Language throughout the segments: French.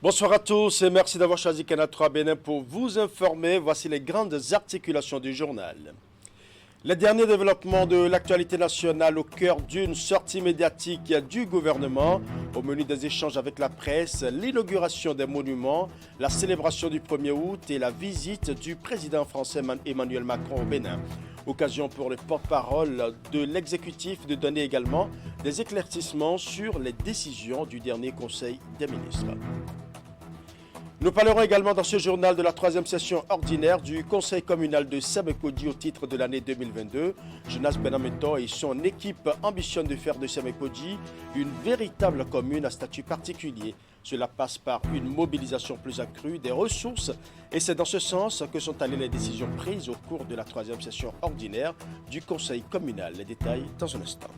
Bonsoir à tous et merci d'avoir choisi Canal 3 Bénin pour vous informer. Voici les grandes articulations du journal. Les derniers développements de l'actualité nationale au cœur d'une sortie médiatique du gouvernement. Au menu des échanges avec la presse, l'inauguration des monuments, la célébration du 1er août et la visite du président français Emmanuel Macron au Bénin. Occasion pour le porte-parole de l'exécutif de donner également des éclaircissements sur les décisions du dernier Conseil des ministres. Nous parlerons également dans ce journal de la troisième session ordinaire du Conseil communal de Sémékodi au titre de l'année 2022. Jonas Benameto et son équipe ambitionnent de faire de Sémékodi une véritable commune à statut particulier. Cela passe par une mobilisation plus accrue des ressources et c'est dans ce sens que sont allées les décisions prises au cours de la troisième session ordinaire du Conseil communal. Les détails dans un instant.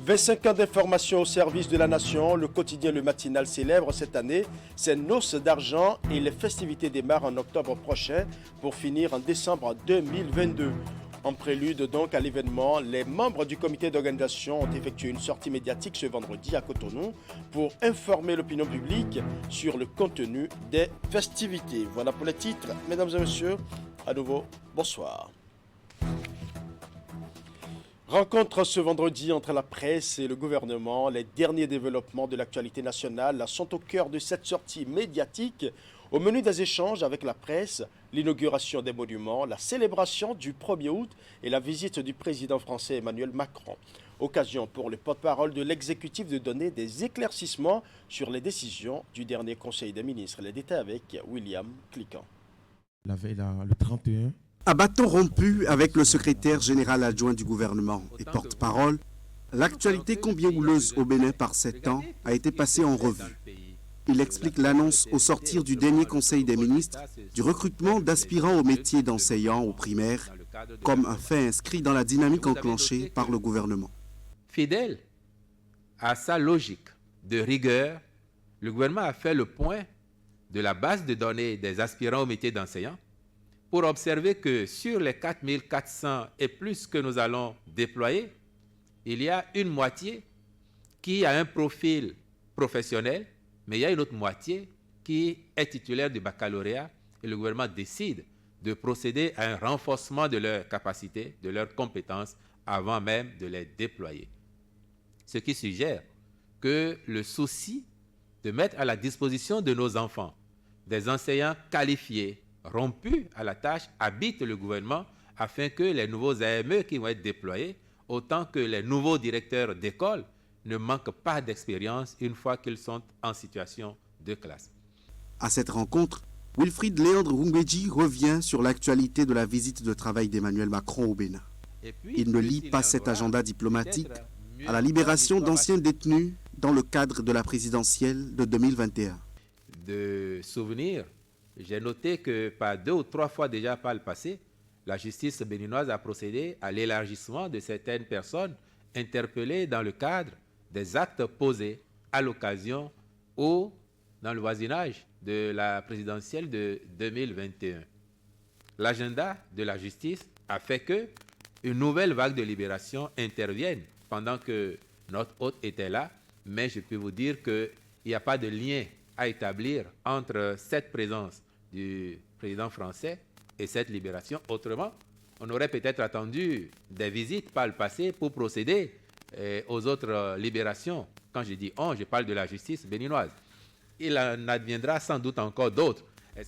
25 ans d'information au service de la nation, le quotidien Le Matinal célèbre cette année ses noces d'argent et les festivités démarrent en octobre prochain pour finir en décembre 2022. En prélude donc à l'événement, les membres du comité d'organisation ont effectué une sortie médiatique ce vendredi à Cotonou pour informer l'opinion publique sur le contenu des festivités. Voilà pour les titres. Mesdames et messieurs, à nouveau, bonsoir. Rencontre ce vendredi entre la presse et le gouvernement. Les derniers développements de l'actualité nationale sont au cœur de cette sortie médiatique. Au menu des échanges avec la presse, l'inauguration des monuments, la célébration du 1er août et la visite du président français Emmanuel Macron. Occasion pour le porte-parole de l'exécutif de donner des éclaircissements sur les décisions du dernier Conseil des ministres. Les détails avec William Cliquant. La veille, le 31. À bâton rompu avec le secrétaire général adjoint du gouvernement et porte-parole, l'actualité combien houleuse au Bénin par 7 ans a été passée en revue. Il explique l'annonce au sortir du dernier Conseil des ministres du recrutement d'aspirants au métier d'enseignant au primaire comme un fait inscrit dans la dynamique enclenchée par le gouvernement. Fidèle à sa logique de rigueur, le gouvernement a fait le point de la base de données des aspirants au métier d'enseignant pour observer que sur les 4400 et plus que nous allons déployer, il y a une moitié qui a un profil professionnel, mais il y a une autre moitié qui est titulaire du baccalauréat et le gouvernement décide de procéder à un renforcement de leurs capacités, de leurs compétences avant même de les déployer. Ce qui suggère que le souci de mettre à la disposition de nos enfants des enseignants qualifiés, rompus à la tâche, habite le gouvernement afin que les nouveaux AME qui vont être déployés, autant que les nouveaux directeurs d'école, ne manquent pas d'expérience une fois qu'ils sont en situation de classe. À cette rencontre, Wilfried Léandre Rungweji revient sur l'actualité de la visite de travail d'Emmanuel Macron au Bénin. Il ne lie pas cet agenda diplomatique à la libération d'anciens détenus dans le cadre de la présidentielle de 2021. De souvenirs, j'ai noté que par 2 ou 3 fois déjà par le passé, la justice béninoise a procédé à l'élargissement de certaines personnes interpellées dans le cadre des actes posés à l'occasion ou dans le voisinage de la présidentielle de 2021. L'agenda de la justice a fait que une nouvelle vague de libération intervienne pendant que notre hôte était là, mais je peux vous dire qu'il n'y a pas de lien à établir entre cette présence du président français et cette libération. Autrement, on aurait peut-être attendu des visites par le passé pour procéder aux autres libérations. Quand je dis on, je parle de la justice béninoise. Il en adviendra sans doute encore d'autres.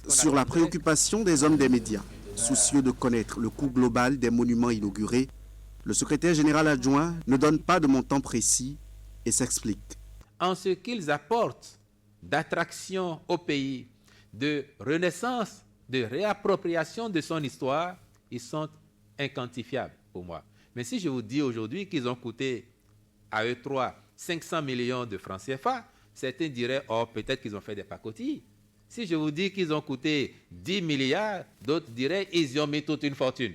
Sur la préoccupation des hommes des médias, soucieux de connaître le coût global des monuments inaugurés, le secrétaire général adjoint ne donne pas de montant précis et s'explique. En ce qu'ils apportent d'attraction au pays, de renaissance, de réappropriation de son histoire, ils sont inquantifiables pour moi. Mais si je vous dis aujourd'hui qu'ils ont coûté à eux trois 500 millions de francs CFA, certains diraient, oh, peut-être qu'ils ont fait des pacotilles. Si je vous dis qu'ils ont coûté 10 milliards, d'autres diraient, ils y ont mis toute une fortune.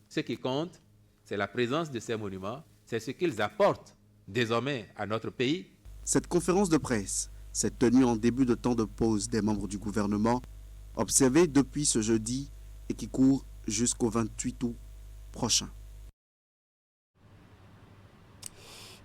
Ce qui compte, c'est la présence de ces monuments, c'est ce qu'ils apportent désormais à notre pays. Cette conférence de presse s'est tenue en début de temps de pause des membres du gouvernement, observée depuis ce jeudi et qui court jusqu'au 28 août prochain.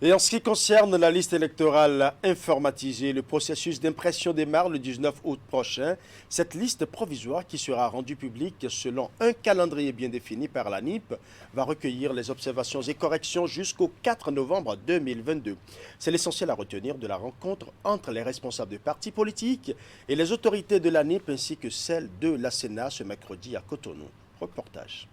Et en ce qui concerne la liste électorale informatisée, le processus d'impression démarre le 19 août prochain. Cette liste provisoire qui sera rendue publique selon un calendrier bien défini par l'ANIP va recueillir les observations et corrections jusqu'au 4 novembre 2022. C'est l'essentiel à retenir de la rencontre entre les responsables des partis politiques et les autorités de l'ANIP ainsi que celles de la Sénat ce mercredi à Cotonou. Reportage.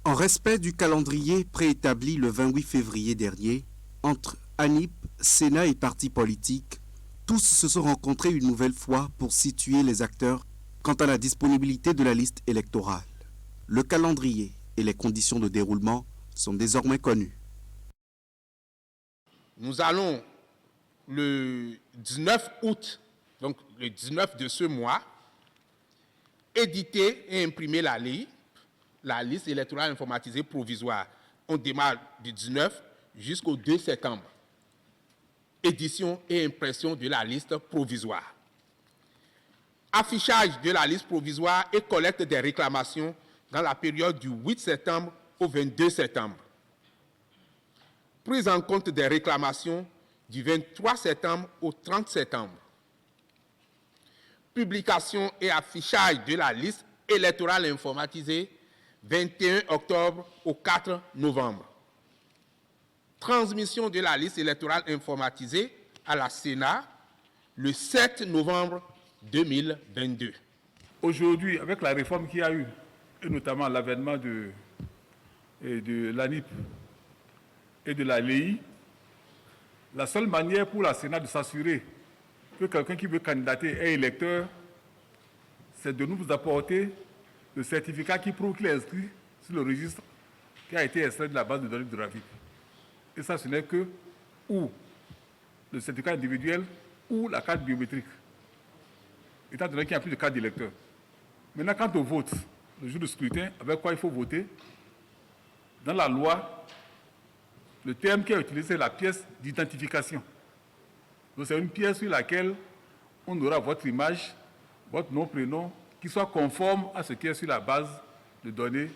En respect du calendrier préétabli le 28 février dernier, entre ANIP, Sénat et partis politiques, tous se sont rencontrés une nouvelle fois pour situer les acteurs quant à la disponibilité de la liste électorale. Le calendrier et les conditions de déroulement sont désormais connus. Nous allons le 19 août, donc le 19 de ce mois, éditer et imprimer la liste électorale informatisée provisoire. On démarre du 19 jusqu'au 2 septembre. Édition et impression de la liste provisoire. Affichage de la liste provisoire et collecte des réclamations dans la période du 8 septembre au 22 septembre. Prise en compte des réclamations du 23 septembre au 30 septembre. Publication et affichage de la liste électorale informatisée 21 octobre au 4 novembre. Transmission de la liste électorale informatisée à la Sénat le 7 novembre 2022. Aujourd'hui, avec la réforme qu'il y a eu, et notamment l'avènement de l'ANIP et de la LEI, la seule manière pour la Sénat de s'assurer que quelqu'un qui veut candidater est électeur, c'est de nous apporter le certificat qui prouve qu'il est inscrit sur le registre qui a été extrait de la base de données hydrographiques. Et ça, ce n'est que ou le certificat individuel ou la carte biométrique, étant donné qu'il n'y a plus de carte d'électeur. Maintenant, quant au vote, le jour du scrutin, avec quoi il faut voter, dans la loi, le terme qui est utilisé, c'est la pièce d'identification. Donc, c'est une pièce sur laquelle on aura votre image, votre nom, prénom, qui soit conforme à ce qui est sur la base de données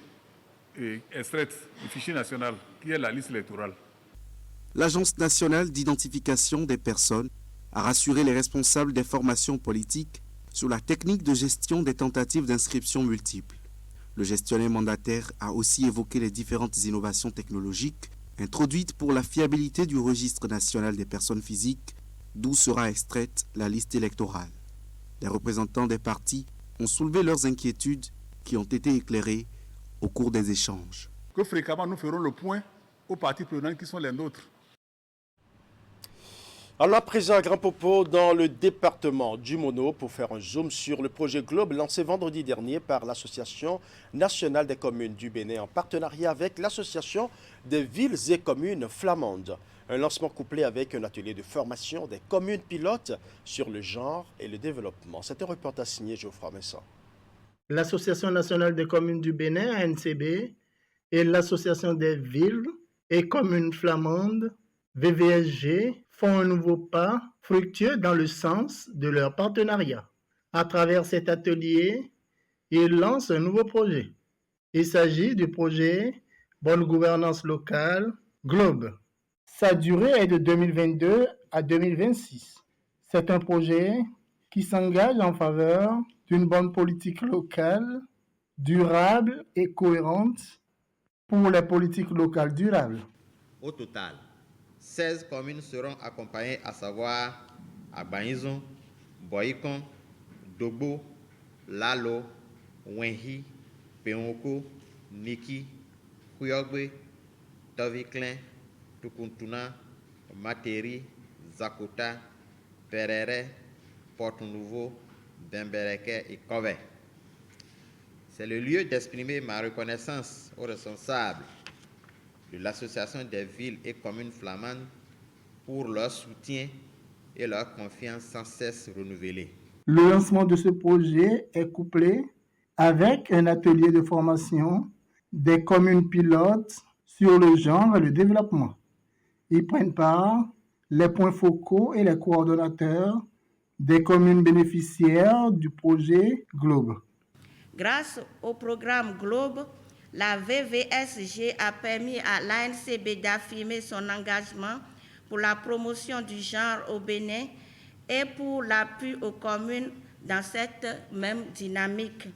extraites du fichier national, qui est la liste électorale. L'Agence nationale d'identification des personnes a rassuré les responsables des formations politiques sur la technique de gestion des tentatives d'inscription multiples. Le gestionnaire mandataire a aussi évoqué les différentes innovations technologiques introduites pour la fiabilité du registre national des personnes physiques, d'où sera extraite la liste électorale. Les représentants des partis ont soulevé leurs inquiétudes qui ont été éclairées au cours des échanges. Que fréquemment nous ferons le point aux parties prenantes qui sont les nôtres. Alors à présent, à Grand Popo, dans le département du Mono, pour faire un zoom sur le projet Globe lancé vendredi dernier par l'Association nationale des communes du Bénin en partenariat avec l'Association des villes et communes flamandes. Un lancement couplé avec un atelier de formation des communes pilotes sur le genre et le développement. C'est un reportage signé Geoffroy Vincent. L'Association nationale des communes du Bénin, ANCB, et l'Association des villes et communes flamandes, VVSG, font un nouveau pas fructueux dans le sens de leur partenariat. À travers cet atelier, ils lancent un nouveau projet. Il s'agit du projet Bonne gouvernance locale, Globe. Sa durée est de 2022 à 2026. C'est un projet qui s'engage en faveur d'une bonne politique locale, durable et cohérente pour les politiques locales durables. Au total, 16 communes seront accompagnées, à savoir Abanizon, Boyikon, Dobo, Lalo, Wenhi, Peonko, Niki, Kuyogbe, Toviklen, Tukuntuna, Materi, Zakota, Perere, Porte-Nouveau, Bembereke et Kove. C'est le lieu d'exprimer ma reconnaissance aux responsables de l'Association des villes et communes flamandes pour leur soutien et leur confiance sans cesse renouvelée. Le lancement de ce projet est couplé avec un atelier de formation des communes pilotes sur le genre et le développement. Y prennent part les points focaux et les coordonnateurs des communes bénéficiaires du projet Globe. Grâce au programme Globe, la VVSG a permis à l'ANCB d'affirmer son engagement pour la promotion du genre au Bénin et pour l'appui aux communes dans cette même dynamique.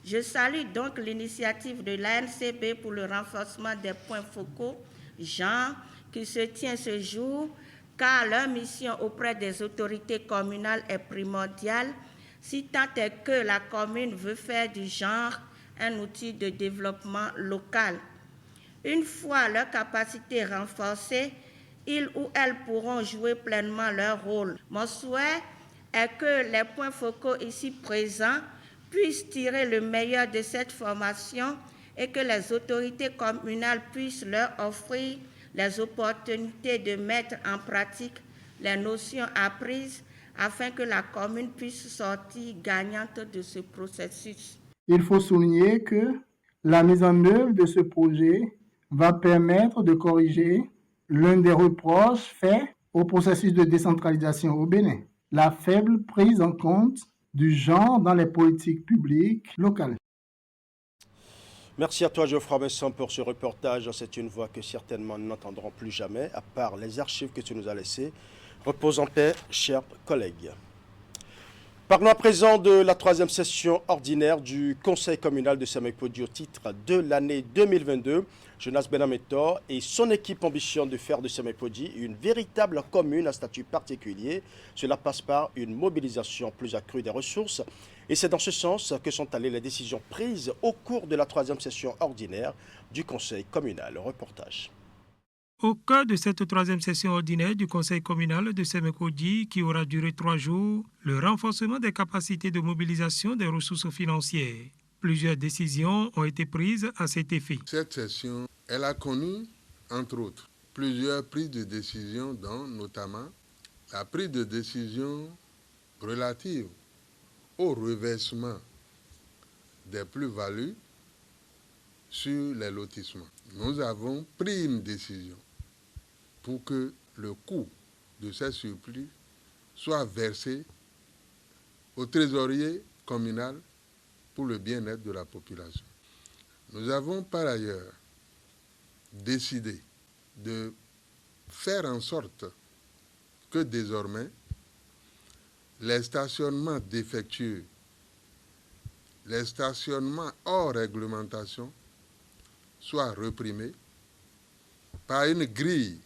Je salue donc l'initiative de l'ANCB pour le renforcement des points focaux genre qui se tient ce jour, car leur mission auprès des autorités communales est primordiale, si tant est que la commune veut faire du genre un outil de développement local. Une fois leur capacité renforcée, ils ou elles pourront jouer pleinement leur rôle. Mon souhait est que les points focaux ici présents puissent tirer le meilleur de cette formation et que les autorités communales puissent leur offrir les opportunités de mettre en pratique les notions apprises afin que la commune puisse sortir gagnante de ce processus. Il faut souligner que la mise en œuvre de ce projet va permettre de corriger l'un des reproches faits au processus de décentralisation au Bénin, la faible prise en compte du genre dans les politiques publiques locales. Merci à toi Geoffroy Besson pour ce reportage. C'est une voix que certainement nous n'entendrons plus jamais, à part les archives que tu nous as laissées. Repose en paix, chers collègues. Parlons à présent de la troisième session ordinaire du Conseil communal de Sémékodi au titre de l'année 2022. Jonas Benametor et son équipe ambitionnent de faire de Sémékodi une véritable commune à statut particulier. Cela passe par une mobilisation plus accrue des ressources. Et c'est dans ce sens que sont allées les décisions prises au cours de la troisième session ordinaire du Conseil communal. Reportage. Au cœur de cette troisième session ordinaire du Conseil communal de Sémékodi, qui aura duré 3 jours, le renforcement des capacités de mobilisation des ressources financières. Plusieurs décisions ont été prises à cet effet. Cette session, elle a connu, entre autres, plusieurs prises de décision, dont notamment la prise de décision relative au reversement des plus-values sur les lotissements. Nous avons pris une décision pour que le coût de ces surplus soit versé au trésorier communal pour le bien-être de la population. Nous avons par ailleurs décidé de faire en sorte que désormais les stationnements défectueux, les stationnements hors réglementation soient reprimés par une grille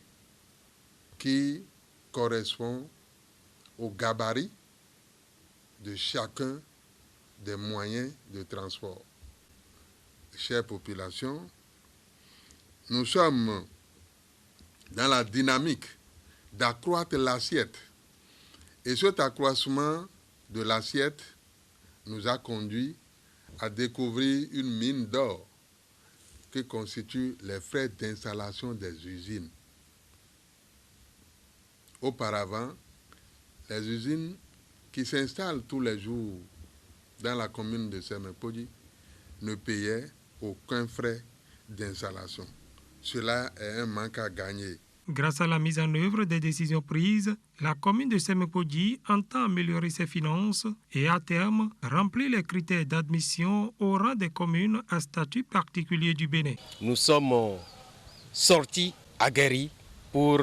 qui correspond au gabarit de chacun des moyens de transport. Chère population, nous sommes dans la dynamique d'accroître l'assiette. Et cet accroissement de l'assiette nous a conduit à découvrir une mine d'or qui constitue les frais d'installation des usines. Auparavant, les usines qui s'installent tous les jours dans la commune de Sémékodi ne payaient aucun frais d'installation. Cela est un manque à gagner. Grâce à la mise en œuvre des décisions prises, la commune de Sémékodi entend améliorer ses finances et à terme remplir les critères d'admission au rang des communes à statut particulier du Bénin. Nous sommes sortis aguerris pour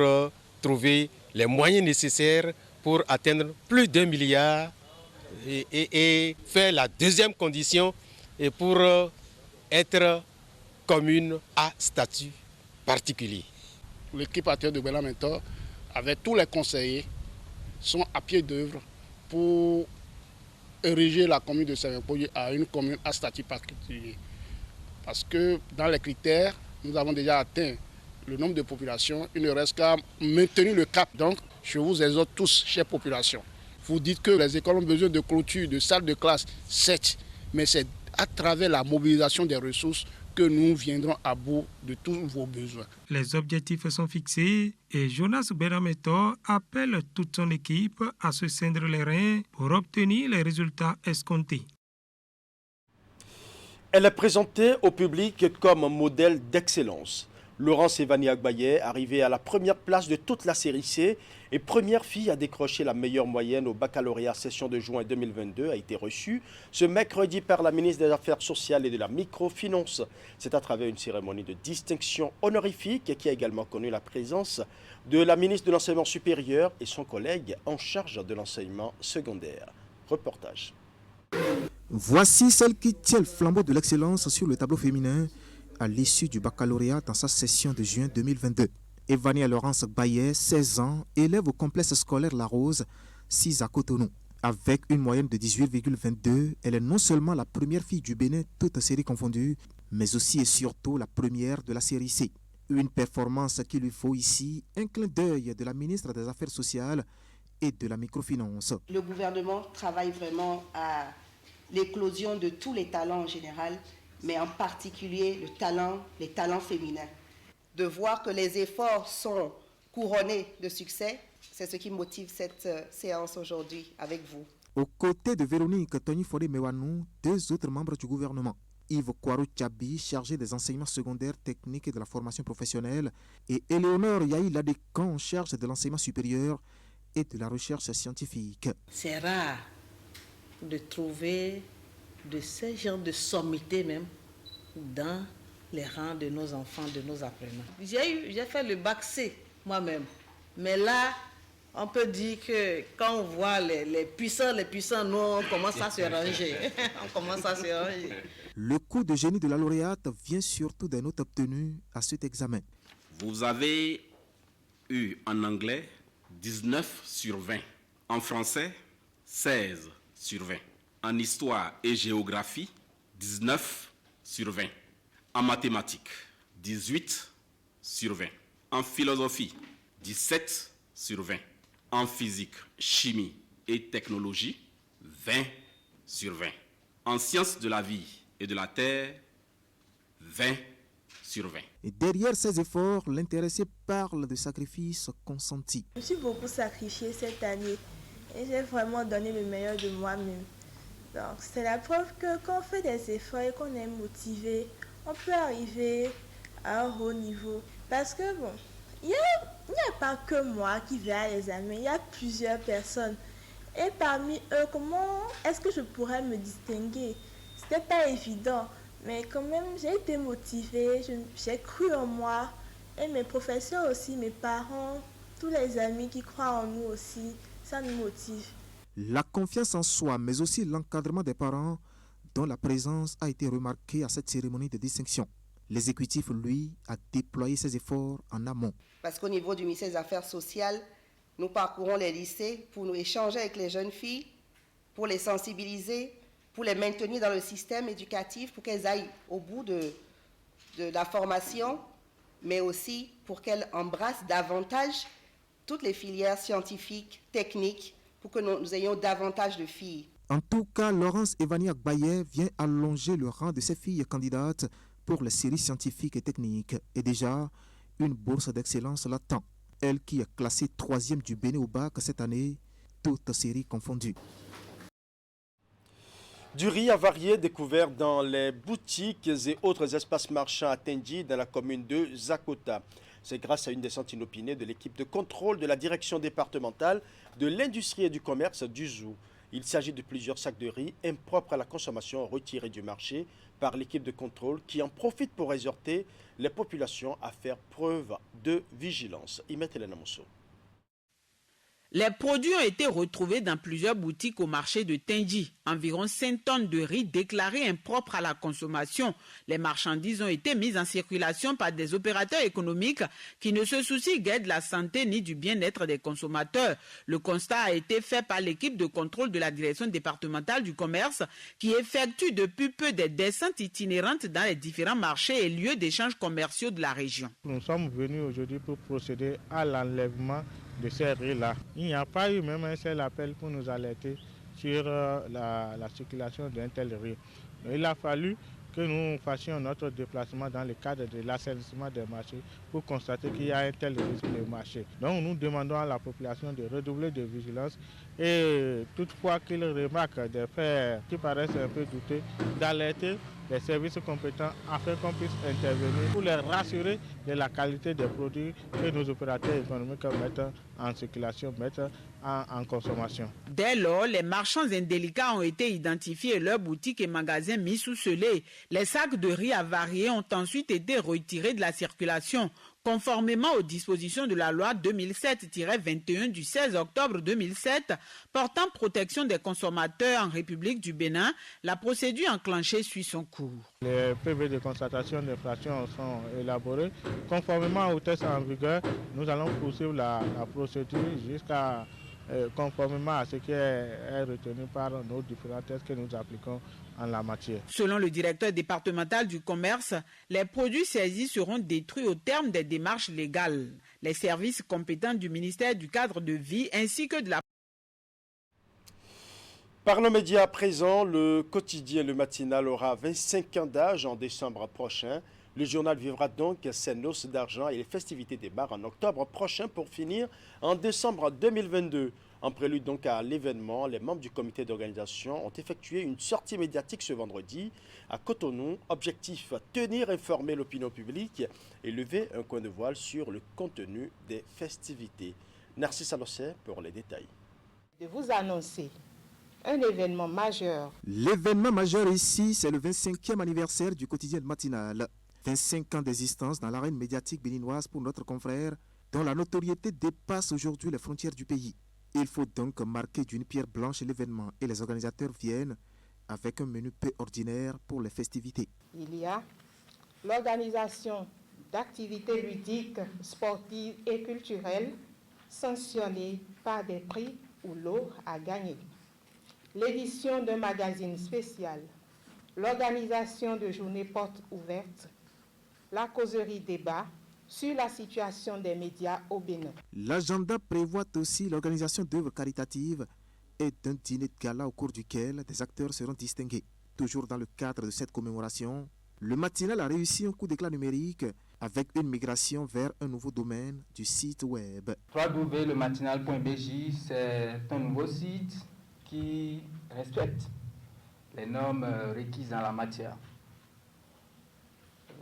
trouver les moyens nécessaires pour atteindre plus d'1 milliard et faire la deuxième condition et pour être commune à statut particulier. L'équipe actuelle de Benametor, avec tous les conseillers, sont à pied d'œuvre pour ériger la commune de Sémékodi à une commune à statut particulier. Parce que dans les critères, nous avons déjà atteint le nombre de populations. Il ne reste qu'à maintenir le cap. Donc, je vous exhorte tous, chère population. Vous dites que les écoles ont besoin de clôture, de salles de classe, certes, mais c'est à travers la mobilisation des ressources que nous viendrons à bout de tous vos besoins. Les objectifs sont fixés et Jonas Benametor appelle toute son équipe à se cindre les reins pour obtenir les résultats escomptés. Elle est présentée au public comme un modèle d'excellence. Laurence Evani Agbaye, arrivée à la première place de toute la série C et première fille à décrocher la meilleure moyenne au baccalauréat session de juin 2022, a été reçue ce mercredi par la ministre des Affaires sociales et de la microfinance. C'est à travers une cérémonie de distinction honorifique qui a également connu la présence de la ministre de l'Enseignement supérieur et son collègue en charge de l'enseignement secondaire. Reportage. Voici celle qui tient le flambeau de l'excellence sur le tableau féminin à l'issue du baccalauréat dans sa session de juin 2022. Evania Laurence Baillet, 16 ans, élève au complexe scolaire La Rose, 6 à Cotonou. Avec une moyenne de 18,22, elle est non seulement la première fille du Bénin, toutes séries confondues, mais aussi et surtout la première de la série C. Une performance qui lui vaut ici un clin d'œil de la ministre des Affaires sociales et de la microfinance. Le gouvernement travaille vraiment à l'éclosion de tous les talents en général, mais en particulier les talents féminins. De voir que les efforts sont couronnés de succès, c'est ce qui motive cette séance aujourd'hui avec vous. Aux côtés de Véronique Tony-Foré-Mewanou, 2 autres membres du gouvernement, Yves Kouarou Tchabi, chargé des enseignements secondaires techniques et de la formation professionnelle, et Éléonore Yahi Ladékan, en charge de l'enseignement supérieur et de la recherche scientifique. C'est rare de trouver de ce genre de sommité même dans les rangs de nos enfants, de nos apprenants. J'ai fait le bac C moi-même, mais là, on peut dire que quand on voit les puissants, nous, on commence à se ranger. Le coup de génie de la lauréate vient surtout des notes obtenues à cet examen. Vous avez eu en anglais 19 sur 20, en français 16 sur 20, en histoire et géographie 19 sur 20, en mathématiques 18 sur 20, en philosophie 17 sur 20, en physique, chimie et technologie 20 sur 20, en sciences de la vie et de la terre 20 sur 20. Et derrière ces efforts, l'intéressé parle de sacrifices consentis. Je me suis beaucoup sacrifiée cette année et j'ai vraiment donné le meilleur de moi-même. Donc c'est la preuve que quand on fait des efforts et qu'on est motivé, on peut arriver à un haut niveau. Parce que bon, il n'y a pas que moi qui vais à l'examen, il y a plusieurs personnes. Et parmi eux, comment est-ce que je pourrais me distinguer? C'était pas évident, mais quand même j'ai été motivée, j'ai cru en moi. Et mes professeurs aussi, mes parents, tous les amis qui croient en nous aussi, ça nous motive. La confiance en soi, mais aussi l'encadrement des parents, dont la présence a été remarquée à cette cérémonie de distinction. L'exécutif, lui, a déployé ses efforts en amont. Parce qu'au niveau du ministère des Affaires sociales, nous parcourons les lycées pour nous échanger avec les jeunes filles, pour les sensibiliser, pour les maintenir dans le système éducatif, pour qu'elles aillent au bout de la formation, mais aussi pour qu'elles embrassent davantage toutes les filières scientifiques, techniques, pour que nous ayons davantage de filles. En tout cas, Laurence Evani Agbaye vient allonger le rang de ses filles candidates pour les séries scientifiques et techniques. Et déjà, une bourse d'excellence l'attend. Elle qui est classée 3e du Bénin au bac cette année, toutes séries confondues. Du riz avarié découvert dans les boutiques et autres espaces marchands à Tendji, dans la commune de Zakota. C'est grâce à une descente inopinée de l'équipe de contrôle de la direction départementale de l'industrie et du commerce du Zou. Il s'agit de plusieurs sacs de riz impropres à la consommation retirés du marché par l'équipe de contrôle qui en profite pour exhorter les populations à faire preuve de vigilance. Imet Elena Mousso. Les produits ont été retrouvés dans plusieurs boutiques au marché de Tendji. Environ 5 tonnes de riz déclarées impropres à la consommation. Les marchandises ont été mises en circulation par des opérateurs économiques qui ne se soucient guère de la santé ni du bien-être des consommateurs. Le constat a été fait par l'équipe de contrôle de la direction départementale du commerce qui effectue depuis peu des descentes itinérantes dans les différents marchés et lieux d'échanges commerciaux de la région. Nous sommes venus aujourd'hui pour procéder à l'enlèvement de ces riz-là. Il n'y a pas eu même un seul appel pour nous alerter sur la circulation d'un tel riz. Donc, il a fallu que nous fassions notre déplacement dans le cadre de l'assainissement des marchés pour constater qu'il y a un tel risque de marché. Donc nous demandons à la population de redoubler de vigilance et toutefois qu'ils remarquent des faits qui paraissent un peu douteux, d'alerter les services compétents afin qu'on puisse intervenir pour les rassurer de la qualité des produits que nos opérateurs économiques mettent en circulation, mettent en consommation. Dès lors, les marchands indélicats ont été identifiés et leurs boutiques et magasins mis sous scellé. Les sacs de riz avariés ont ensuite été retirés de la circulation. Conformément aux dispositions de la loi 2007-21 du 16 octobre 2007 portant protection des consommateurs en République du Bénin, la procédure enclenchée suit son cours. Les PV de constatation d'infraction sont élaborés. Conformément aux tests en vigueur, nous allons poursuivre la procédure jusqu'à conformément à ce qui est retenu par nos différents tests que nous appliquons en la matière. Selon le directeur départemental du commerce, les produits saisis seront détruits au terme des démarches légales. Les services compétents du ministère du cadre de vie ainsi que de la... Parlons médias à présent, le quotidien Le Matinal aura 25 ans d'âge en décembre prochain. Le journal vivra donc ses noces d'argent et les festivités démarrent en octobre prochain pour finir en décembre 2022. En prélude donc à l'événement, les membres du comité d'organisation ont effectué une sortie médiatique ce vendredi à Cotonou. Objectif, tenir informé l'opinion publique et lever un coin de voile sur le contenu des festivités. Narcisse Alossé pour les détails. De vous annoncer un événement majeur. L'événement majeur ici, c'est le 25e anniversaire du quotidien Matinal. 25 ans d'existence dans l'arène médiatique béninoise pour notre confrère, dont la notoriété dépasse aujourd'hui les frontières du pays. Il faut donc marquer d'une pierre blanche l'événement et les organisateurs viennent avec un menu peu ordinaire pour les festivités. Il y a l'organisation d'activités ludiques, sportives et culturelles sanctionnées par des prix ou lots à gagner. L'édition d'un magazine spécial, l'organisation de journées portes ouvertes, la causerie débat sur la situation des médias au Bénin. L'agenda prévoit aussi l'organisation d'œuvres caritatives et d'un dîner de gala au cours duquel des acteurs seront distingués. Toujours dans le cadre de cette commémoration, le Matinal a réussi un coup d'éclat numérique avec une migration vers un nouveau domaine du site web. www.lematinal.bj, c'est un nouveau site qui respecte les normes requises dans la matière.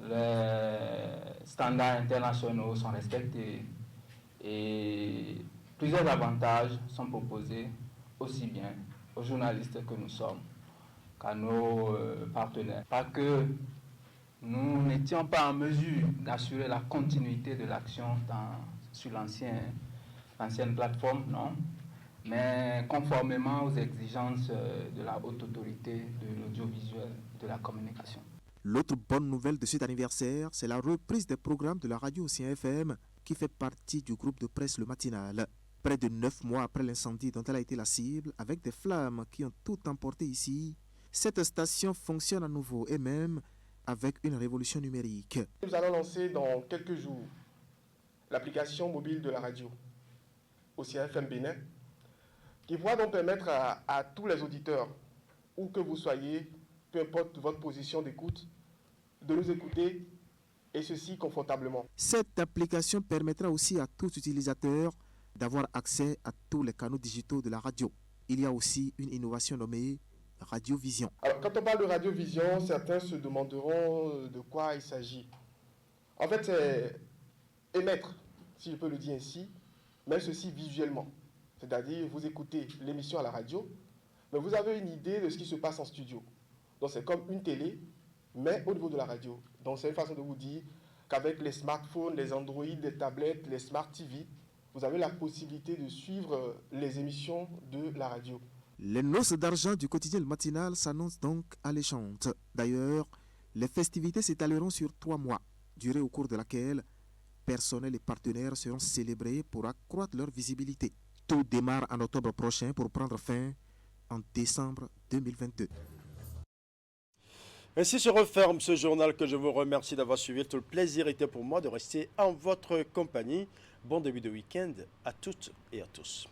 Les standards internationaux sont respectés et plusieurs avantages sont proposés aussi bien aux journalistes que nous sommes qu'à nos partenaires. Pas que nous n'étions pas en mesure d'assurer la continuité de l'action sur l'ancienne plateforme, non, mais conformément aux exigences de la haute autorité de l'audiovisuel et de la communication. L'autre bonne nouvelle de cet anniversaire, c'est la reprise des programmes de la radio Océan FM qui fait partie du groupe de presse Le Matinal. Près de 9 mois après l'incendie dont elle a été la cible, avec des flammes qui ont tout emporté ici, cette station fonctionne à nouveau et même avec une révolution numérique. Nous allons lancer dans quelques jours l'application mobile de la radio Océan FM Bénin qui pourra donc permettre à tous les auditeurs, où que vous soyez, peu importe votre position d'écoute, de nous écouter, et ceci confortablement. Cette application permettra aussi à tout utilisateur d'avoir accès à tous les canaux digitaux de la radio. Il y a aussi une innovation nommée Radiovision. Alors, quand on parle de Radiovision, certains se demanderont de quoi il s'agit. En fait, c'est émettre, si je peux le dire ainsi, mais ceci visuellement. C'est-à-dire, vous écoutez l'émission à la radio, mais vous avez une idée de ce qui se passe en studio. Donc c'est comme une télé, mais au niveau de la radio. Donc c'est une façon de vous dire qu'avec les smartphones, les Android, les tablettes, les Smart TV, vous avez la possibilité de suivre les émissions de la radio. Les noces d'argent du quotidien Matinal s'annoncent donc alléchantes. D'ailleurs, les festivités s'étaleront sur 3 mois, durée au cours de laquelle personnel et partenaires seront célébrés pour accroître leur visibilité. Tout démarre en octobre prochain pour prendre fin en décembre 2022. Ainsi se referme ce journal que je vous remercie d'avoir suivi. Tout le plaisir était pour moi de rester en votre compagnie. Bon début de week-end à toutes et à tous.